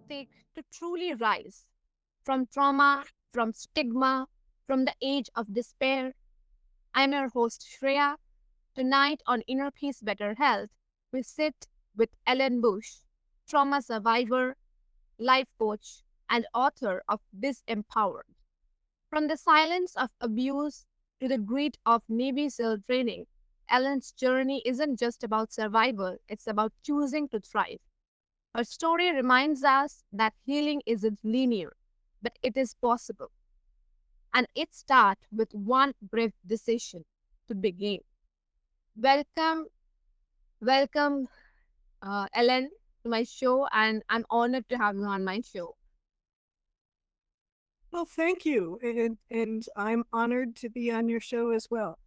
take to truly rise from trauma, from stigma, from the age of despair. I'm your host, Shreya. Tonight on Inner Peace, Better Health, we sit with Ellen Busch, trauma survivor, life coach, and author of Disempowered. From the silence of abuse to the grit of Navy SEAL training, Ellen's journey isn't just about survival, it's about choosing to thrive. Her story reminds us that healing isn't linear, but it is possible. And it starts with one brave decision to begin. Welcome, welcome, Ellen, to my show, and I'm honored to have you on my show. Well, thank you. And I'm honored to be on your show as well.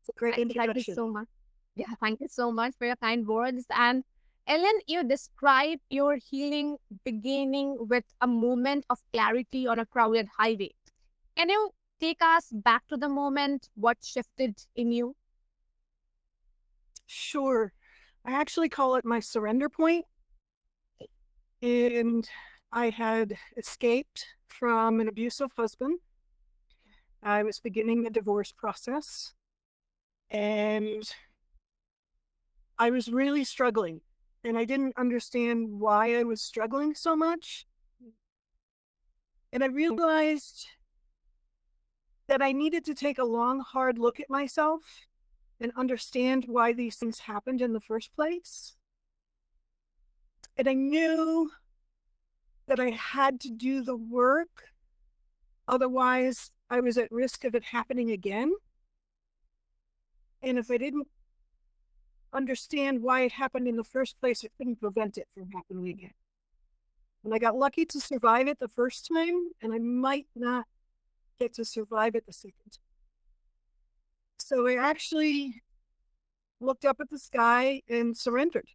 It's a great Thank you introduction. so much. Yeah, thank you so much for your kind words. And Ellen, you describe your healing beginning with a moment of clarity on a crowded highway. Can you take us back to the moment? What shifted in you? Sure. I actually call it my surrender point. And I had escaped from an abusive husband. I was beginning the divorce process. And I was really struggling. And I didn't understand why I was struggling so much. And I realized that I needed to take a long, hard look at myself and understand why these things happened in the first place. And I knew that I had to do the work. Otherwise, I was at risk of it happening again. And if I didn't understand why it happened in the first place, I couldn't prevent it from happening again. And I got lucky to survive it the first time, and I might not get to survive it the second time. So I actually looked up at the sky and surrendered.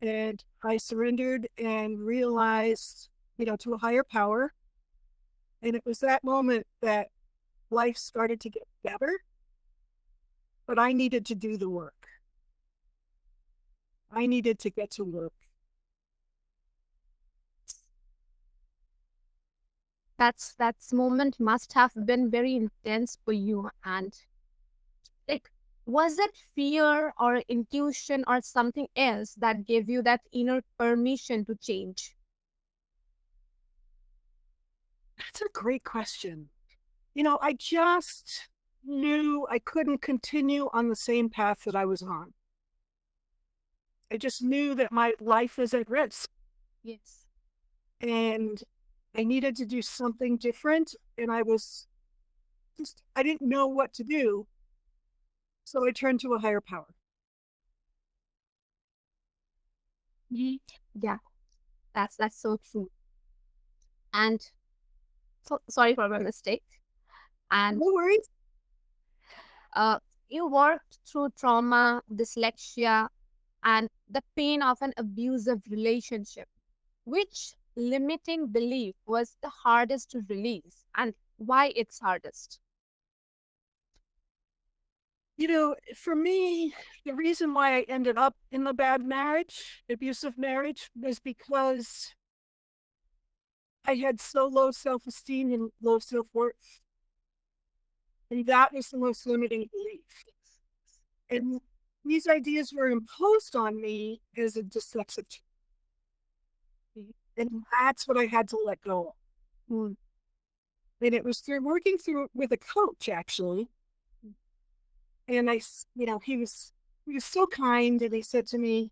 And I surrendered and realized, to a higher power. And it was that moment that life started to get better, but I needed to do the work. I needed to get to work. That moment must have been very intense for you. And like, was it fear or intuition or something else that gave you that inner permission to change? That's a great question. I just knew I couldn't continue on the same path that I was on. I just knew that my life was at risk Yes. and I needed to do something different. And I didn't know what to do. So I turned to a higher power. Yeah, that's so true. And so sorry for my mistake. And No worries. uh, you worked through trauma, dyslexia, and the pain of an abusive relationship. Which limiting belief was the hardest to release, and why it's hardest? For me, the reason why I ended up in the bad marriage, abusive marriage, was because I had so low self-esteem and low self-worth. And that was the most limiting belief. And these ideas were imposed on me as a dyslexic. And that's what I had to let go of. Mm. And it was through working through with a coach, actually. And he was so kind. And he said to me,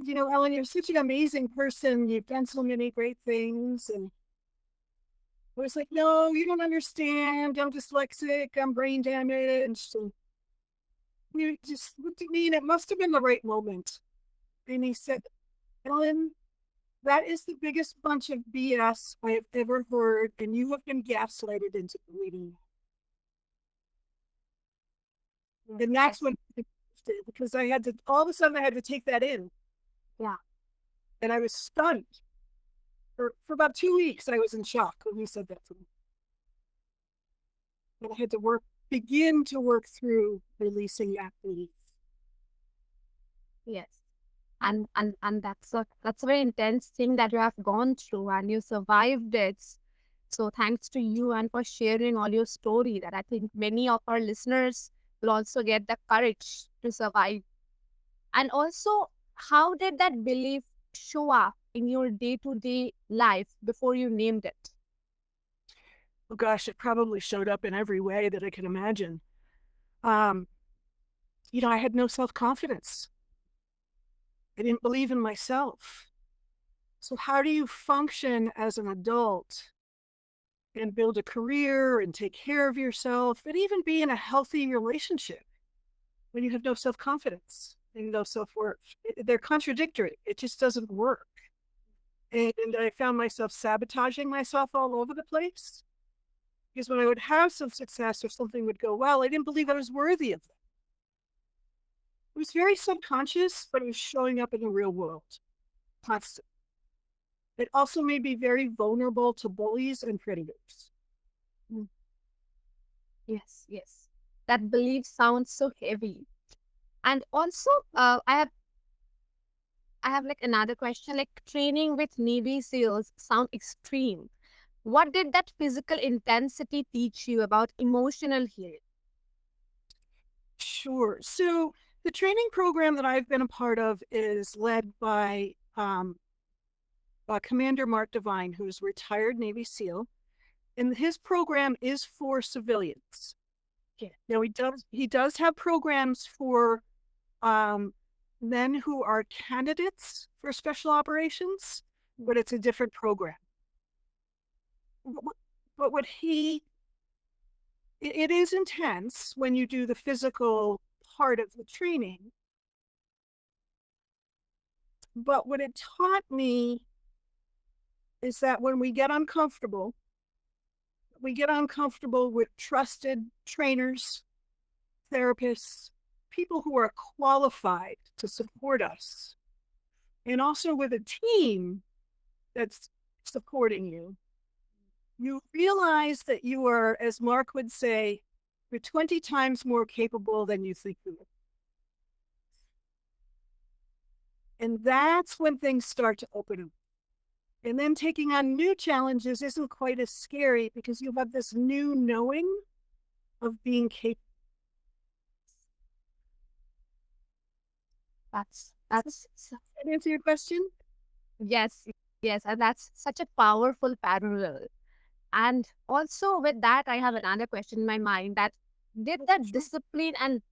Ellen, you're such an amazing person. You've done so many great things. And I was like, no, you don't understand. I'm dyslexic. I'm brain damaged. And he just looked at me and it must have been the right moment. And he said, Ellen, that is the biggest bunch of BS I have ever heard. And you have been gaslighted into believing that. And that's Yes. when it shifted, because all of a sudden I had to take that in. Yeah. And I was stunned. For about 2 weeks, I was in shock when he said that to me. And I had to begin to work through releasing that belief. Yes. And that's a very intense thing that you have gone through and you survived it. So thanks to you and for sharing all your story that I think many of our listeners will also get the courage to survive. And also, how did that belief show up in your day-to-day life before you named it? Oh gosh, it probably showed up in every way that I can imagine. Um, I had no self-confidence. I didn't believe in myself. So how do you function as an adult and build a career and take care of yourself and even be in a healthy relationship when you have no self-confidence and no self-worth? They're contradictory. It just doesn't work. And I found myself sabotaging myself all over the place because when I would have some success or something would go well, I didn't believe I was worthy of it. It was very subconscious, but it was showing up in the real world constantly. It also made me very vulnerable to bullies and predators. Mm. Yes, yes. That belief sounds so heavy. And also, I have like another question. Like training with Navy SEALs sound extreme. What did that physical intensity teach you about emotional healing? Sure. So the training program that I've been a part of is led by Commander Mark Devine, who's a retired Navy SEAL, and his program is for civilians. Okay. Now he does have programs for um, men who are candidates for special operations, but it's a different program. But what he it is intense when you do the physical part of the training. But what it taught me is that when we get uncomfortable with trusted trainers, therapists, people who are qualified to support us, and also with a team that's supporting you, you realize that you are, as Mark would say, you're 20 times more capable than you think you are. And that's when things start to open up. And then taking on new challenges isn't quite as scary because you have this new knowing of being capable. That's Does that answer your question? yes, yes, and that's such a powerful parallel. And also with that, I have another question in my mind that did that Sure. discipline and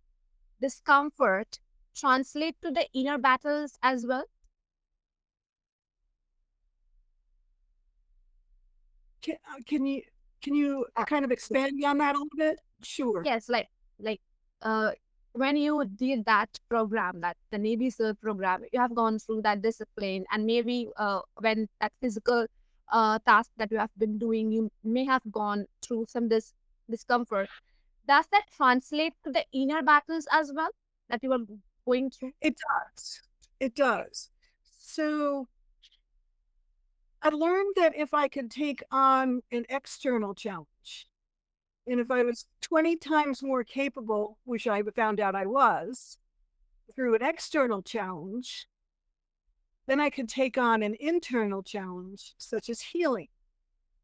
discomfort translate to the inner battles as well? Can you kind of expand on that a little bit? Sure. Yes, like uh when you did that program, that the Navy SEAL program, you have gone through that discipline, and maybe when that physical task that you have been doing, you may have gone through some discomfort. Does that translate to the inner battles as well that you are going through? It does. It does. So I learned that if I could take on an external challenge, and if I was 20 times more capable, which I found out I was, through an external challenge, then I could take on an internal challenge, such as healing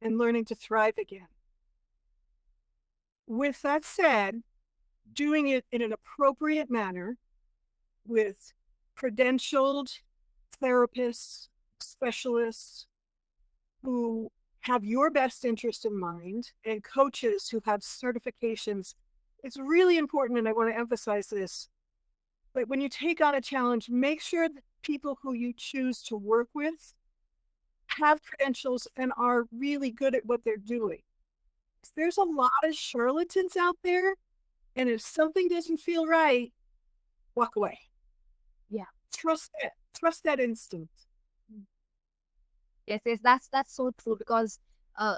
and learning to thrive again. With that said, doing it in an appropriate manner with credentialed therapists, specialists who have your best interest in mind, and coaches who have certifications. It's really important, and I want to emphasize this. But when you take on a challenge, make sure that people who you choose to work with have credentials and are really good at what they're doing. There's a lot of charlatans out there, and if something doesn't feel right, walk away. Yeah. Trust it. Trust that instinct. Yes, yes, that's so true because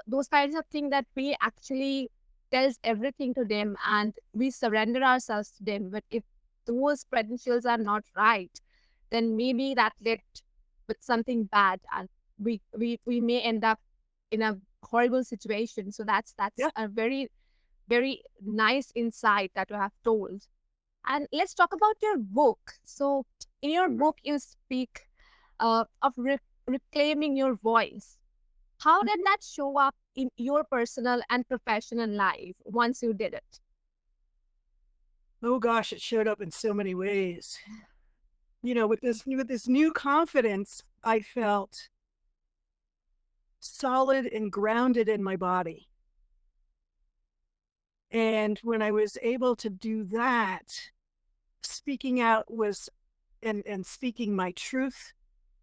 those kinds of things that we actually tells everything to them and we surrender ourselves to them. But if those credentials are not right, then maybe that led with something bad, and we may end up in a horrible situation. So that's Yeah. a very nice insight that you have told. And let's talk about your book. So In your book, you speak of reclaiming your voice. How did that show up in your personal and professional life once you did it? Oh gosh, it showed up in so many ways. With this new confidence, I felt solid and grounded in my body. And when I was able to do that, speaking out was and speaking my truth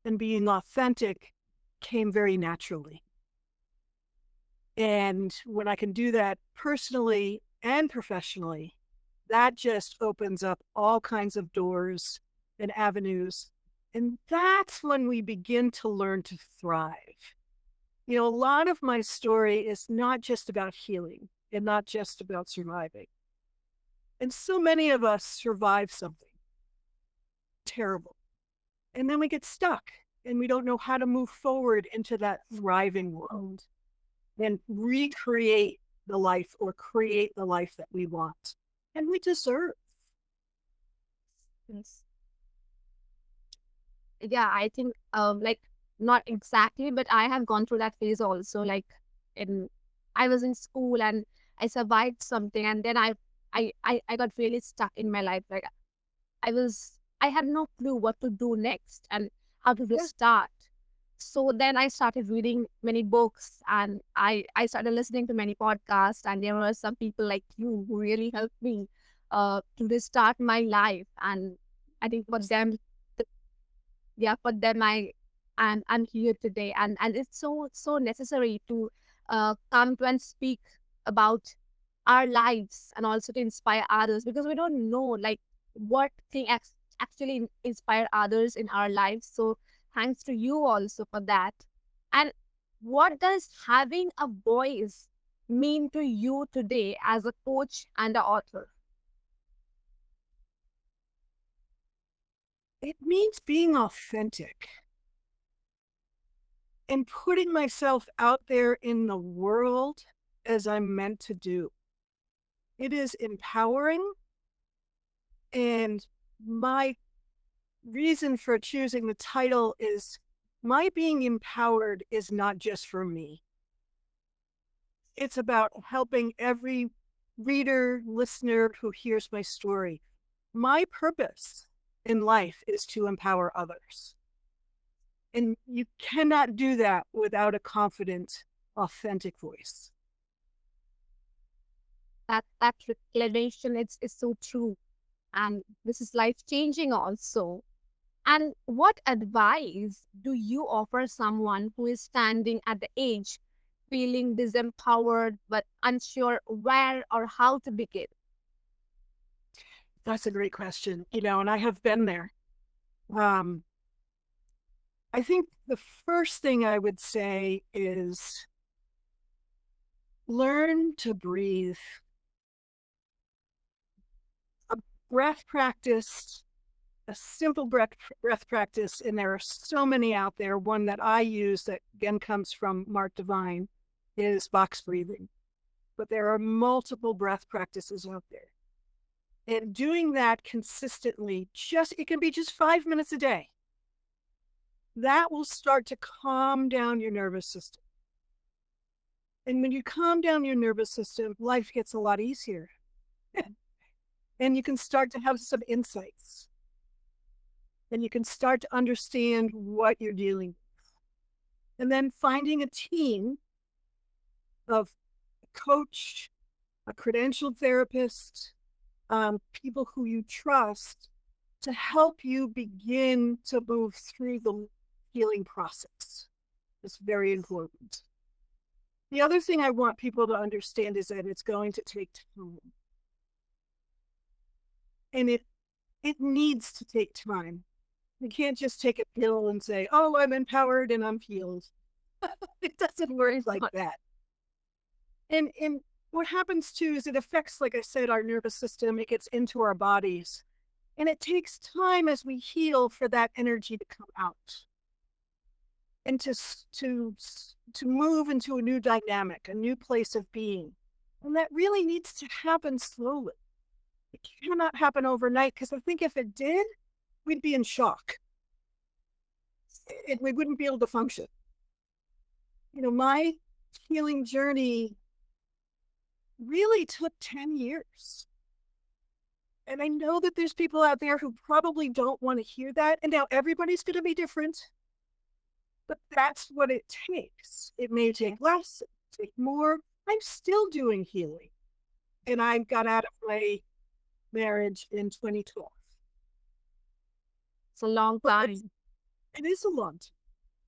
and being authentic came very naturally. And when I can do that personally and professionally, that just opens up all kinds of doors and avenues. And that's when we begin to learn to thrive. A lot of my story is not just about healing and not just about surviving. And so many of us survive something terrible. And then we get stuck and we don't know how to move forward into that thriving world and recreate the life or create the life that we want and we deserve. Yes. Yeah, I think like not exactly, but I have gone through that phase also. Like in I was in school and I survived something, and then I got really stuck in my life. Like I had no clue what to do next and how to Yeah. restart. So then I started reading many books, and I started listening to many podcasts, and there were some people like you who really helped me to restart my life. And I think for them, yeah, for them I'm here today, and it's so necessary to come to and speak about our lives and also to inspire others, because we don't know like what thing actually inspire others in our lives. So thanks to you also for that. And what does having a voice mean to you today as a coach and an author? It means being authentic and putting myself out there in the world as I'm meant to do. It is empowering. And my reason for choosing the title is my being empowered is not just for me. It's about helping every reader, listener who hears my story. My purpose in life is to empower others. And you cannot do that without a confident, authentic voice. That reclamation is so true, and this is life changing also. And what advice do you offer someone who is standing at the edge, feeling disempowered but unsure where or how to begin? That's a great question, and I have been there. Um, I think the first thing I would say is learn to breathe. A breath practice, a simple breath practice, and there are so many out there. One that I use that again comes from Mark Divine is box breathing. But there are multiple breath practices out there. And doing that consistently, it can be just 5 minutes a day. That will start to calm down your nervous system. And when you calm down your nervous system, life gets a lot easier. And you can start to have some insights. And you can start to understand what you're dealing with. And then finding a team of a coach, a credentialed therapist, people who you trust to help you begin to move through the healing process. It's very important. The other thing I want people to understand is that it's going to take time. And it needs to take time. You can't just take a pill and say, oh, I'm empowered and I'm healed. It doesn't work like that. And what happens too is it affects, like I said, our nervous system. It gets into our bodies. And it takes time as we heal for that energy to come out and to move into a new dynamic, a new place of being. And that really needs to happen slowly. It cannot happen overnight, because I think if it did, we'd be in shock. We wouldn't be able to function. My healing journey really took 10 years. And I know that there's people out there who probably don't want to hear that. And now everybody's going to be different. But that's what it takes. It may take less, take more. I'm still doing healing. And I got out of my marriage in 2012. It's a long time. It is a long time.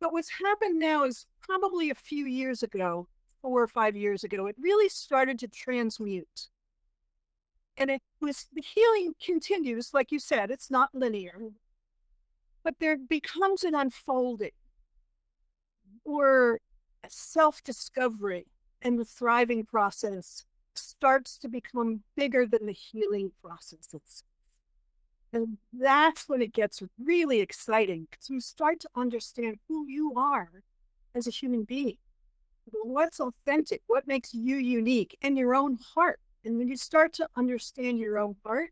But what's happened now is probably a few years ago, 4 or 5 years ago, it really started to transmute. And the healing continues, like you said, it's not linear, but there becomes an unfolding or a self-discovery, and the thriving process starts to become bigger than the healing process itself. And that's when it gets really exciting, because you start to understand who you are as a human being, what's authentic, what makes you unique, and your own heart. And when you start to understand your own heart,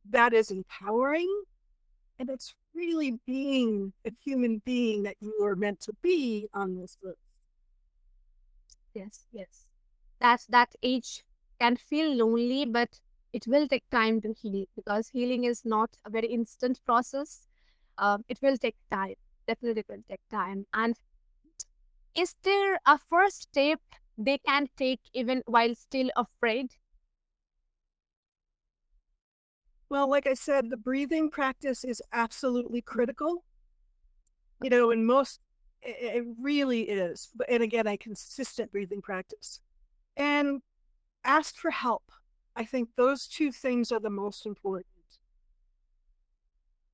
that is empowering. And it's really being a human being that you are meant to be on this earth. Yes, yes. That age can feel lonely, but it will take time to heal, because healing is not a very instant process. It will take time. Definitely it will take time. And is there a first step they can take even while still afraid? Well, like I said, the breathing practice is absolutely critical. And it really is. And again, a consistent breathing practice. And ask for help. I think those two things are the most important.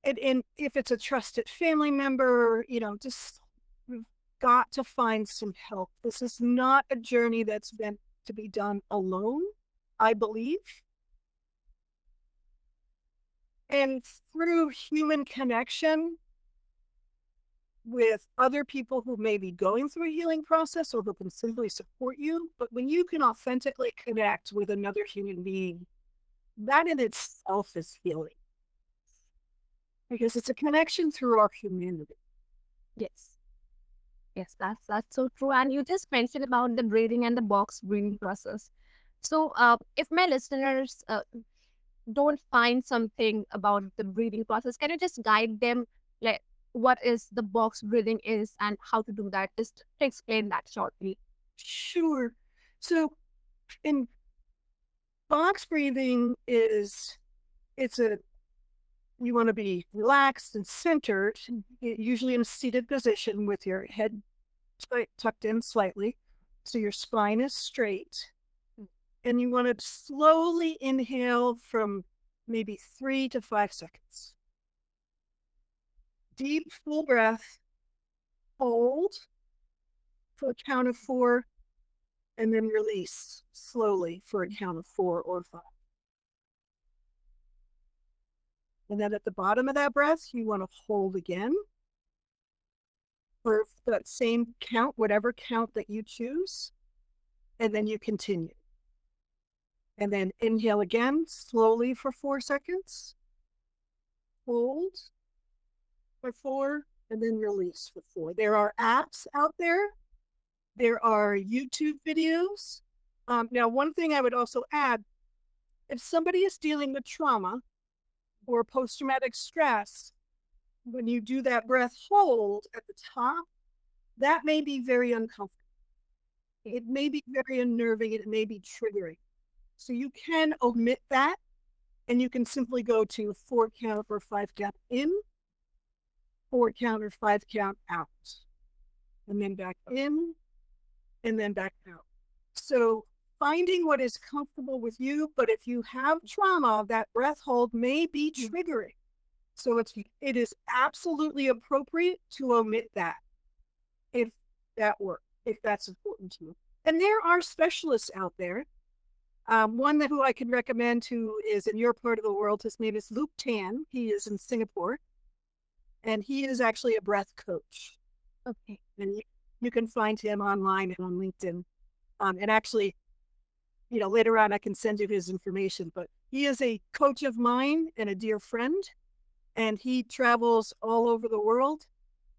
And if it's a trusted family member, just you've got to find some help. This is not a journey that's meant to be done alone, I believe. And through human connection with other people who may be going through a healing process or who can simply support you. But when you can authentically connect with another human being, that in itself is healing. Because it's a connection through our humanity. Yes. Yes, that's so true. And you just mentioned about the breathing and the box breathing process. So, if my listeners don't find something about the breathing process, can you just guide them, like what is the box breathing is and how to do that? Just to explain that shortly. Sure. So in box breathing you want to be relaxed and centered, usually in a seated position with your head tucked in slightly. So your spine is straight. And you want to slowly inhale from maybe 3 to 5 seconds. Deep, full breath. Hold for a count of 4, and then release slowly for a count of 4 or 5. And then at the bottom of that breath, you want to hold again for that same count, whatever count that you choose. And then you continue. And then inhale again, slowly for 4 seconds. Hold for 4, and then release for 4. There are apps out there. There are YouTube videos. Now, one thing I would also add, if somebody is dealing with trauma or post-traumatic stress, when you do that breath hold at the top, that may be very uncomfortable. It may be very unnerving. It may be triggering. So you can omit that, and you can simply go to 4 count or 5 count in, 4 count or 5 count out, and then back in, and then back out. So finding what is comfortable with you, but if you have trauma, that breath hold may be triggering. So it is absolutely appropriate to omit that if that works, if that's important to you. And there are specialists out there. One who I can recommend who is in your part of the world, his name is Luke Tan. He is in Singapore, and he is actually a breath coach. Okay. And you can find him online and on LinkedIn. And actually, later on I can send you his information, but he is a coach of mine and a dear friend. And he travels all over the world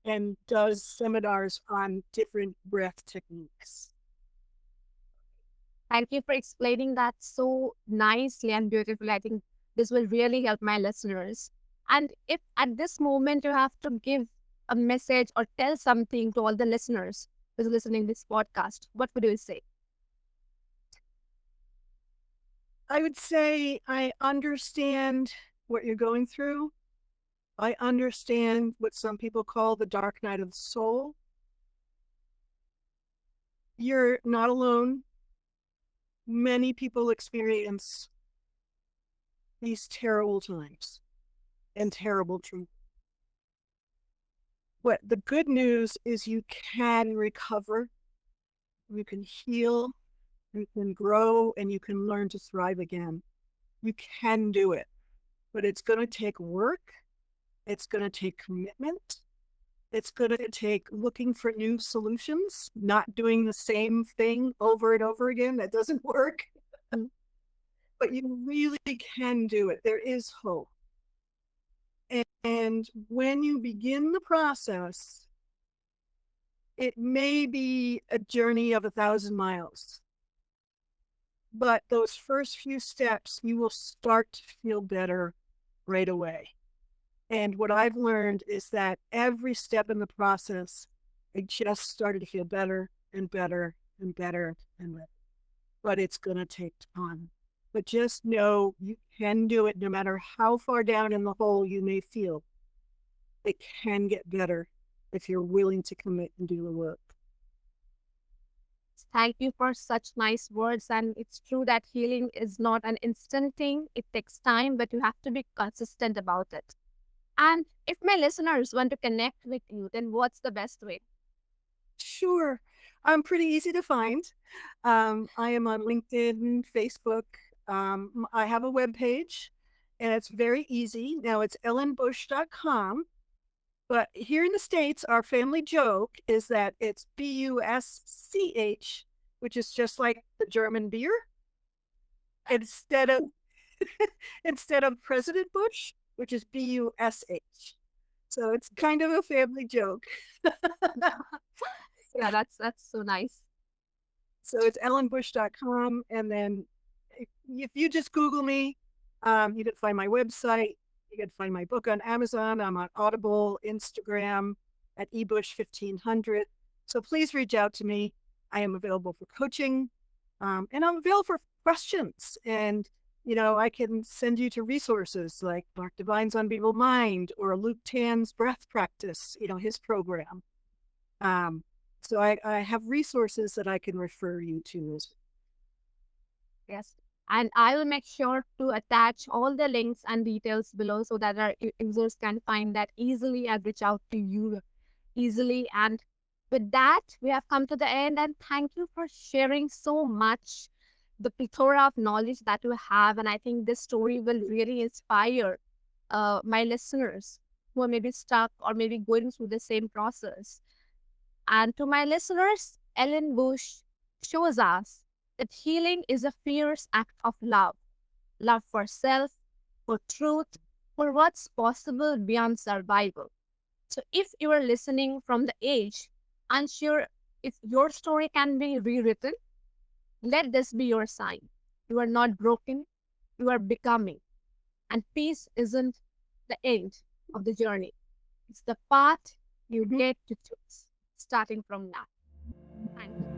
and does seminars on different breath techniques. Thank you for explaining that so nicely and beautifully. I think this will really help my listeners. And if at this moment you have to give a message or tell something to all the listeners who's listening this podcast, what would you say? I would say I understand what you're going through. I understand what some people call the dark night of the soul. You're not alone. Many people experience these terrible times and terrible truth. What the good news is, you can recover, you can heal, you can grow, and you can learn to thrive again. You can do it, but it's going to take work. It's going to take commitment. It's going to take looking for new solutions, not doing the same thing over and over again. That doesn't work. But you really can do it. There is hope. And when you begin the process, it may be a journey of 1,000 miles. But those first few steps, you will start to feel better right away. And what I've learned is that every step in the process, I just started to feel better and better and better and better. But it's going to take time. But just know you can do it no matter how far down in the hole you may feel. It can get better if you're willing to commit and do the work. Thank you for such nice words. And it's true that healing is not an instant thing, it takes time, but you have to be consistent about it. And if my listeners want to connect with you, then what's the best way? Sure. I'm pretty easy to find. I am on LinkedIn, Facebook. I have a webpage, and it's very easy. Now it's ellenbusch.com. But here in the States, our family joke is that it's Busch, which is just like the German beer. Instead of instead of President Bush, which is Bush. So it's kind of a family joke. Yeah, that's so nice. So it's ellenbusch.com. And then if you just Google me, you can find my website. You can find my book on Amazon. I'm on Audible, Instagram at ebush1500. So please reach out to me. I am available for coaching, and I'm available for questions. And, I can send you to resources like Mark Devine's Unbeatable Mind or Luke Tan's breath practice, his program. So I have resources that I can refer you to. Yes. And I will make sure to attach all the links and details below so that our users can find that easily and reach out to you easily. And with that, we have come to the end. And thank you for sharing so much, the plethora of knowledge that you have. And I think this story will really inspire my listeners who are maybe stuck or maybe going through the same process. And to my listeners, Ellen Busch shows us that healing is a fierce act of love for self, for truth, for what's possible beyond survival. So, if you are listening from the age, unsure if your story can be rewritten, let this be your sign. You are not broken, you are becoming. And peace isn't the end of the journey, it's the path you get to choose, starting from now. Thank you.